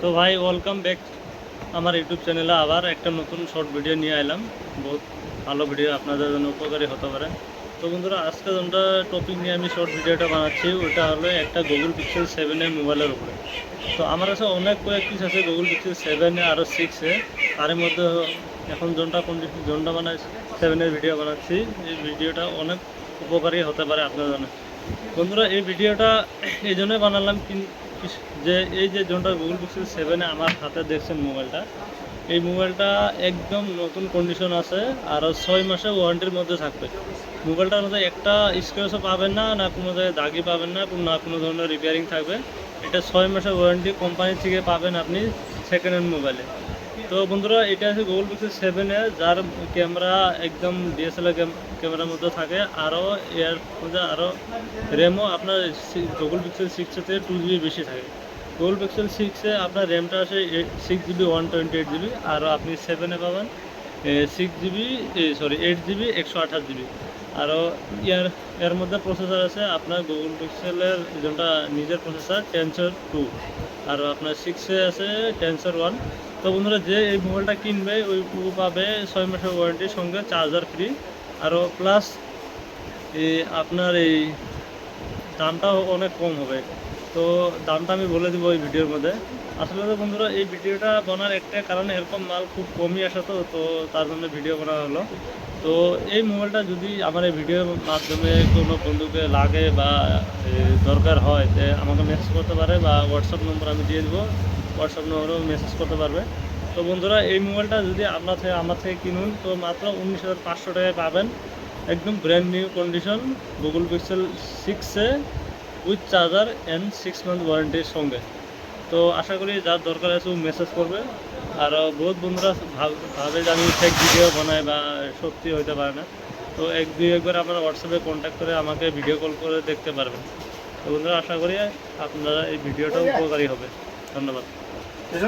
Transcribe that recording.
তো ভাই welcome back আমার ইউটিউব চ্যানেলে আবার একটা নতুন শর্ট ভিডিও নিয়ে এলাম। বহুত ভালো ভিডিও, আপনাদের জন্য উপকারী হতে পারে। তো বন্ধুরা, আজকে যেটা টপিক নিয়ে আমি শর্ট ভিডিওটা বানাচ্ছি ওটা হলো একটা গুগল পিক্সেল 7 মোবাইলের উপরে। তো আমার কাছে অনেক কয়েক পিস আছে গুগল পিক্সেল 7 আরও 6 তার মধ্যে এখন জোনটা মানে 7 ভিডিও বানাচ্ছি। এই ভিডিওটা অনেক উপকারী হতে পারে আপনার জন্য। বন্ধুরা, এই ভিডিওটা এই জন্যই বানালাম যে এই যে জোনটা গুগল পিক্সেল 7 আমার হাতে দেখছেন মোবাইলটা, এই মোবাইলটা একদম নতুন কন্ডিশন আছে, আরও 6 মাসের ওয়ারেন্টির মধ্যে থাকবে। মোবাইলটার মধ্যে একটা স্ক্র্যাচও পাবেন না, না কোনো জায়গায় দাগই পাবেন না, না কোনো ধরনের রিপেয়ারিং থাকবে। এটা 6 মাসের ওয়ারেন্টি কোম্পানি থেকে পাবেন আপনি সেকেন্ড হ্যান্ড মোবাইলে। তো বন্ধুরা, এটা আছে গুগল পিক্সেল 7 যার ক্যামেরা একদম ডিএসএলআর ক্যামেরার মধ্যে থাকে, আরও এর মধ্যে আরও র্যামও আপনার গুগল পিক্সেল 6-এ 2 GB বেশি থাকে। গুগল পিক্সেল 6-এ আপনার র্যামটা আসে 6 GB 128 GB, আর আপনি 7-এ পাবেন 6 GB, 8 GB 128 GB। আরও এর মধ্যে প্রসেসর আছে আপনার গুগল পিক্সেলের যেটা নিজের প্রসেসর টেনসর 2, আর আপনার 6-এ আছে টেনসর 1। তো বন্ধুরা, যে এই মোবাইলটা কিনবে ওই পাবে 6 মাসের ওয়ারেন্টির সঙ্গে চার্জার ফ্রি, আরও প্লাস আপনার এই দামটাও অনেক কম হবে। তো দামটা আমি বলে দেবো এই ভিডিওর মধ্যে। আসলে তো বন্ধুরা, এই ভিডিওটা বানার একটা কারণ এরকম মাল খুব কমই আসে, তো তার জন্য ভিডিও বানা হলো। তো এই মোবাইলটা যদি আমার এই ভিডিওর মাধ্যমে কোনো বন্ধুকে লাগে বা দরকার হয়, যে আমাকে মেসেজ করতে পারে, বা হোয়াটসঅ্যাপ নম্বর আমি দিয়ে দেবো, হোয়াটসঅ্যাপ নম্বরেও মেসেজ করতে পারবে। তো বন্ধুরা, এই মোবাইলটা যদি আমার থেকে কিনুন তো মাত্র 19,500 টাকায় পাবেন, একদম brand new condition Google Pixel 6-এ উইথ চার্জার অ্যান্ড 6 মান্থ ওয়ারেন্টির সঙ্গে। তো আশা করি যার দরকার আছে মেসেজ করবে। আর বহুত বন্ধুরা ভাবে যে আমি ফেক ভিডিও বানাই বা সত্যি হইতে পারে না, তো একবার আপনারা হোয়াটসঅ্যাপে কন্ট্যাক্ট করে আমাকে ভিডিও কল করে দেখতে পারবেন। তো বন্ধুরা, আশা করি আপনারা এই ভিডিওটা উপকারী হবে। ধন্যবাদ।